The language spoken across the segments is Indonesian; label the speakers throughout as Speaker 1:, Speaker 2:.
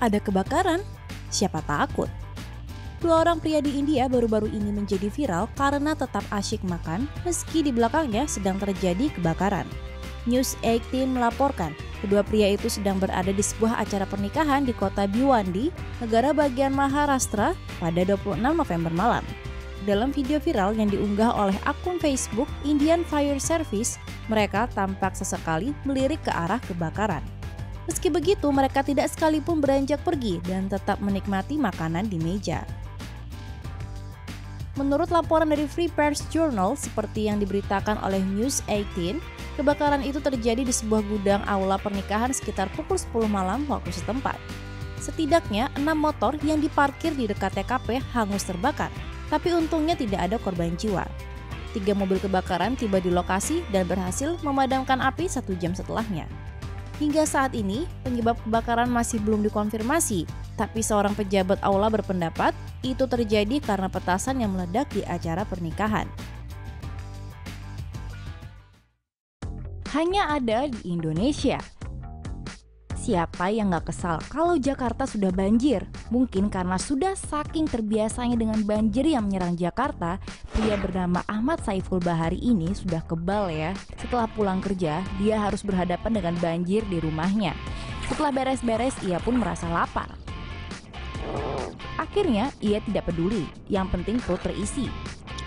Speaker 1: Ada kebakaran? Siapa takut? Dua orang pria di India baru-baru ini menjadi viral karena tetap asyik makan meski di belakangnya sedang terjadi kebakaran. News 18 melaporkan, kedua pria itu sedang berada di sebuah acara pernikahan di kota Bhiwandi, negara bagian Maharashtra pada 26 November malam. Dalam video viral yang diunggah oleh akun Facebook Indian Fire Service, mereka tampak sesekali melirik ke arah kebakaran. Meski begitu, mereka tidak sekalipun beranjak pergi dan tetap menikmati makanan di meja. Menurut laporan dari Free Press Journal, seperti yang diberitakan oleh News 18, kebakaran itu terjadi di sebuah gudang aula pernikahan sekitar pukul 10 malam waktu setempat. Setidaknya 6 motor yang diparkir di dekat TKP hangus terbakar, tapi untungnya tidak ada korban jiwa. 3 mobil kebakaran tiba di lokasi dan berhasil memadamkan api 1 jam setelahnya. Hingga saat ini, penyebab kebakaran masih belum dikonfirmasi, tapi seorang pejabat aula berpendapat itu terjadi karena petasan yang meledak di acara pernikahan. Hanya ada di Indonesia. Siapa yang gak kesal kalau Jakarta sudah banjir? Mungkin karena sudah saking terbiasanya dengan banjir yang menyerang Jakarta, pria bernama Ahmad Saiful Bahari ini sudah kebal ya. Setelah pulang kerja, dia harus berhadapan dengan banjir di rumahnya. Setelah beres-beres, ia pun merasa lapar. Akhirnya, ia tidak peduli, yang penting perut terisi.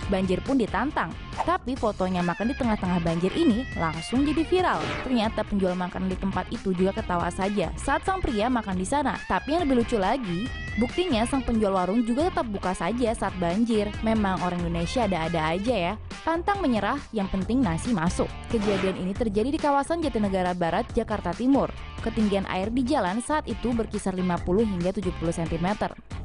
Speaker 1: Banjir pun ditantang, tapi fotonya makan di tengah-tengah banjir ini langsung jadi viral. Ternyata penjual makanan di tempat itu juga ketawa saja saat sang pria makan di sana. Tapi yang lebih lucu lagi, buktinya sang penjual warung juga tetap buka saja saat banjir. Memang orang Indonesia ada-ada aja ya. Pantang menyerah, yang penting nasi masuk. Kejadian ini terjadi di kawasan Jatinegara Barat, Jakarta Timur. Ketinggian air di jalan saat itu berkisar 50 hingga 70 cm.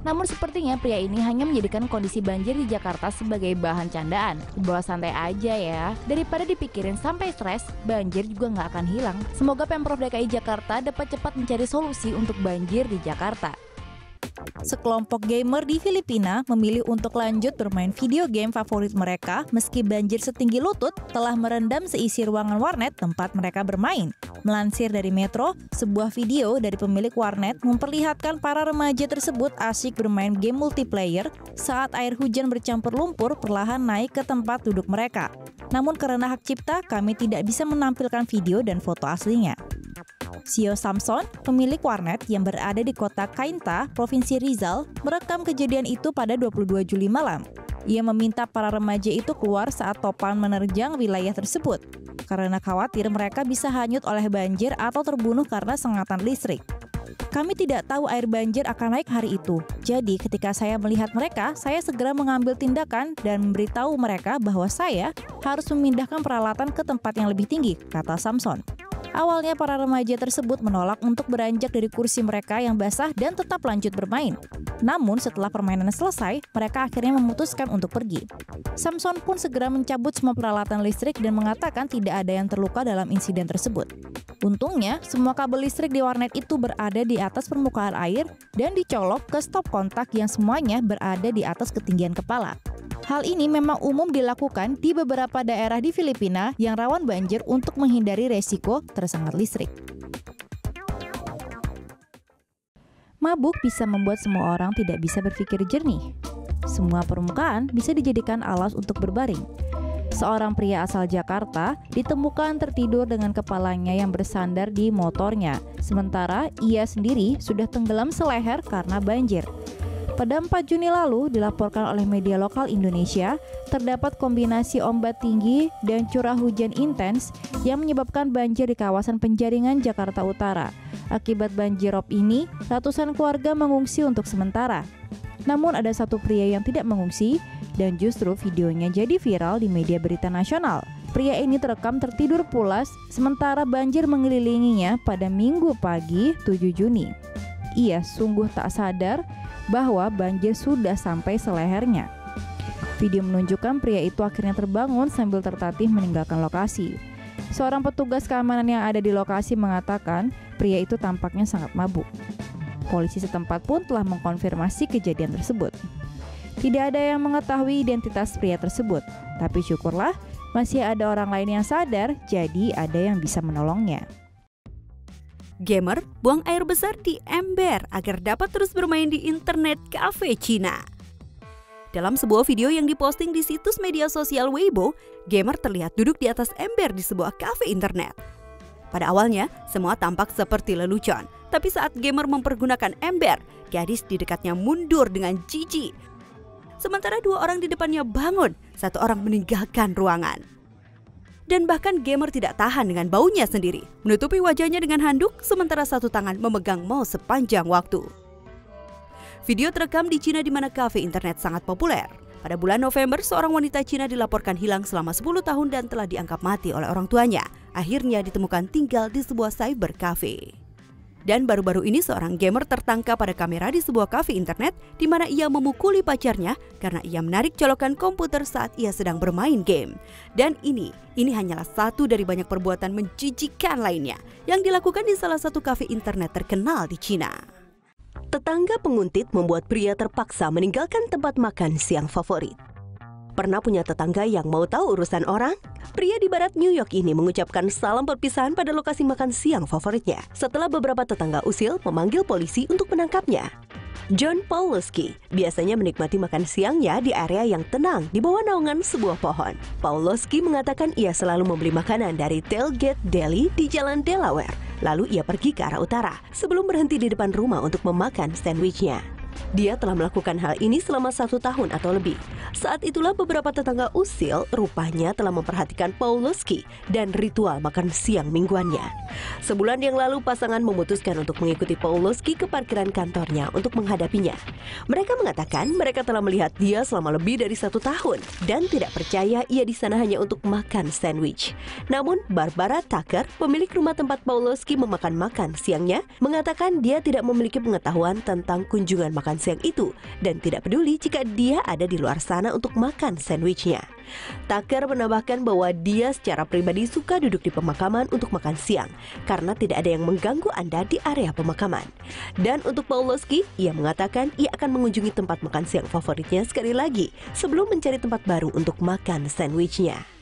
Speaker 1: Namun sepertinya pria ini hanya menjadikan kondisi banjir di Jakarta sebagai bahan candaan. Dibawa santai aja ya, daripada dipikirin sampai stres, banjir juga nggak akan hilang. Semoga Pemprov DKI Jakarta dapat cepat mencari solusi untuk banjir di Jakarta. Sekelompok gamer di Filipina memilih untuk lanjut bermain video game favorit mereka meski banjir setinggi lutut telah merendam seisi ruangan warnet tempat mereka bermain. Melansir dari Metro, sebuah video dari pemilik warnet memperlihatkan para remaja tersebut asyik bermain game multiplayer saat air hujan bercampur lumpur perlahan naik ke tempat duduk mereka. Namun karena hak cipta, kami tidak bisa menampilkan video dan foto aslinya. Sio Samson, pemilik warnet yang berada di kota Cainta, Provinsi Rizal, merekam kejadian itu pada 22 Juli malam. Ia meminta para remaja itu keluar saat topan menerjang wilayah tersebut, karena khawatir mereka bisa hanyut oleh banjir atau terbunuh karena sengatan listrik. Kami tidak tahu air banjir akan naik hari itu. Jadi ketika saya melihat mereka, saya segera mengambil tindakan dan memberitahu mereka bahwa saya harus memindahkan peralatan ke tempat yang lebih tinggi, kata Samson. Awalnya para remaja tersebut menolak untuk beranjak dari kursi mereka yang basah dan tetap lanjut bermain. Namun setelah permainan selesai, mereka akhirnya memutuskan untuk pergi. Samson pun segera mencabut semua peralatan listrik dan mengatakan tidak ada yang terluka dalam insiden tersebut. Untungnya, semua kabel listrik di warnet itu berada di atas permukaan air dan dicolok ke stop kontak yang semuanya berada di atas ketinggian kepala. Hal ini memang umum dilakukan di beberapa daerah di Filipina yang rawan banjir untuk menghindari resiko tersengat listrik. Mabuk bisa membuat semua orang tidak bisa berpikir jernih. Semua permukaan bisa dijadikan alas untuk berbaring. Seorang pria asal Jakarta ditemukan tertidur dengan kepalanya yang bersandar di motornya, sementara ia sendiri sudah tenggelam seleher karena banjir. Pada 4 Juni lalu, dilaporkan oleh media lokal Indonesia, terdapat kombinasi ombak tinggi dan curah hujan intens yang menyebabkan banjir di kawasan Penjaringan, Jakarta Utara. Akibat banjirop ini, ratusan keluarga mengungsi untuk sementara. Namun ada satu pria yang tidak mengungsi dan justru videonya jadi viral di media berita nasional. Pria ini terekam tertidur pulas sementara banjir mengelilinginya pada Minggu pagi 7 Juni. Ia sungguh tak sadar bahwa banjir sudah sampai selehernya. Video menunjukkan pria itu akhirnya terbangun sambil tertatih meninggalkan lokasi. Seorang petugas keamanan yang ada di lokasi mengatakan pria itu tampaknya sangat mabuk. Polisi setempat pun telah mengkonfirmasi kejadian tersebut. Tidak ada yang mengetahui identitas pria tersebut, tapi syukurlah masih ada orang lain yang sadar, jadi ada yang bisa menolongnya.
Speaker 2: Gamer buang air besar di ember agar dapat terus bermain di internet cafe Cina. Dalam sebuah video yang diposting di situs media sosial Weibo, gamer terlihat duduk di atas ember di sebuah kafe internet. Pada awalnya, semua tampak seperti lelucon, tapi saat gamer mempergunakan ember, gadis di dekatnya mundur dengan jijik. Sementara dua orang di depannya bangun, satu orang meninggalkan ruangan. Dan bahkan gamer tidak tahan dengan baunya sendiri, menutupi wajahnya dengan handuk, sementara satu tangan memegang mouse sepanjang waktu. Video terekam di Cina di mana kafe internet sangat populer. Pada bulan November, seorang wanita Cina dilaporkan hilang selama 10 tahun dan telah dianggap mati oleh orang tuanya. Akhirnya ditemukan tinggal di sebuah cyber cafe. Dan baru-baru ini seorang gamer tertangkap pada kamera di sebuah kafe internet di mana ia memukuli pacarnya karena ia menarik colokan komputer saat ia sedang bermain game. Dan ini hanyalah satu dari banyak perbuatan menjijikkan lainnya yang dilakukan di salah satu kafe internet terkenal di Cina.
Speaker 3: Tetangga penguntit membuat pria terpaksa meninggalkan tempat makan siang favorit. Pernah punya tetangga yang mau tahu urusan orang? Pria di barat New York ini mengucapkan salam perpisahan pada lokasi makan siang favoritnya setelah beberapa tetangga usil memanggil polisi untuk menangkapnya. John Pawlowski biasanya menikmati makan siangnya di area yang tenang di bawah naungan sebuah pohon. Pawlowski mengatakan ia selalu membeli makanan dari Tailgate Deli di Jalan Delaware. Lalu ia pergi ke arah utara sebelum berhenti di depan rumah untuk memakan sandwichnya. Dia telah melakukan hal ini selama 1 tahun atau lebih. Saat itulah beberapa tetangga usil rupanya telah memperhatikan Pawlowski dan ritual makan siang mingguannya. Sebulan yang lalu pasangan memutuskan untuk mengikuti Pawlowski ke parkiran kantornya untuk menghadapinya. Mereka mengatakan mereka telah melihat dia selama lebih dari 1 tahun dan tidak percaya ia di sana hanya untuk makan sandwich. Namun Barbara Tucker, pemilik rumah tempat Pawlowski makan siangnya, mengatakan dia tidak memiliki pengetahuan tentang kunjungan makan siang itu dan tidak peduli jika dia ada di luar sana untuk makan sandwichnya. Tucker menambahkan bahwa dia secara pribadi suka duduk di pemakaman untuk makan siang karena tidak ada yang mengganggu Anda di area pemakaman. Dan untuk Pawlowski, ia mengatakan ia akan mengunjungi tempat makan siang favoritnya sekali lagi sebelum mencari tempat baru untuk makan sandwichnya.